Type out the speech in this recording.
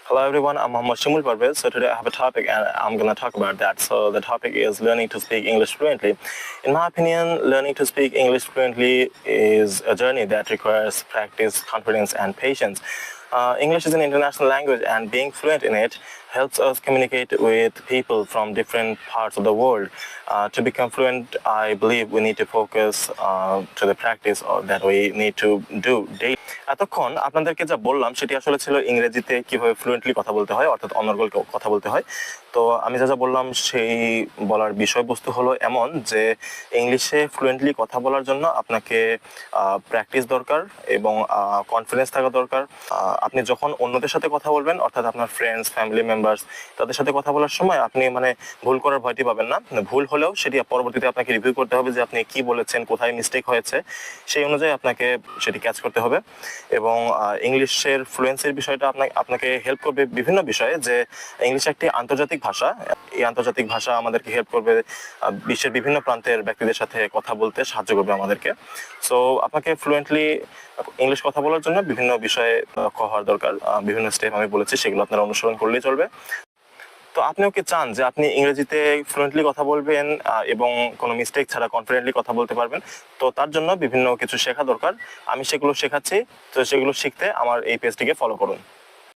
Hello everyone, I'm Mohammad Shimul Parvez. So today I have a topic and I'm going to talk about that. So the topic is learning to speak English fluently. In my opinion, learning to speak English fluently is a journey that requires practice, confidence and patience. English is an international language and being fluent in it helps us communicate with people from different parts of the world. To become fluent, I believe we need to focus to the practice that we need to do daily. এতক্ষণ আপনাদেরকে যা বললাম সেটি আসলে ছিল ইংরেজিতে কিভাবে fluently কথা বলতে হয়, অর্থাৎ অনর্গল কথা বলতে হয়। তো আমি যা বললাম সেই বলার বিষয়বস্তু হলো এমন যে ইংলিশে ফ্লুয়েন্টলি কথা বলার জন্য আপনাকে প্র্যাকটিস দরকার এবং কনফিডেন্স থাকা দরকার। আপনি যখন অন্যদের সাথে কথা বলবেন, অর্থাৎ আপনার ফ্রেন্ডস, ফ্যামিলি মেম্বার্স, তাদের সাথে কথা বলার সময় আপনি ভুল করার ভয়টি পাবেন না। ভুল হলেও সেটি পরবর্তীতে আপনাকে রিভিউ করতে হবে যে আপনি কি বলেছেন, কোথায় মিস্টেক হয়েছে, সেই অনুযায়ী আপনাকে সেটি ক্যাচ করতে হবে। এবং ইংলিশের ফ্লুয়েন্সির বিষয়টা আপনাকে হেল্প করবে বিভিন্ন বিষয়ে। যে ইংলিশ একটি আন্তর্জাতিক ভাষা, এই আন্তর্জাতিক ভাষা আমাদেরকে হেল্প করবে বিশ্বের বিভিন্ন প্রান্তের ব্যক্তিদের সাথে কথা বলতে সাহায্য করবে আমাদেরকে। সো আপনাকে ফ্লুয়েন্টলি ইংলিশ কথা বলার জন্য বিভিন্ন বিষয়ে দক্ষ হওয়ার দরকার। বিভিন্ন স্টেপ আমি বলেছি, সেগুলো আপনারা অনুসরণ করলেই চলবে। তো আপনিও কি চান যে আপনি ইংরেজিতে ফ্লুয়েন্টলি কথা বলবেন এবং কোনো মিস্টেক ছাড়া কনফিডেন্টলি কথা বলতে পারবেন? তো তার জন্য বিভিন্ন কিছু শেখা দরকার, আমি সেগুলো শেখাচ্ছি। তো সেগুলো শিখতে আমার এই পেজটিকে ফলো করুন।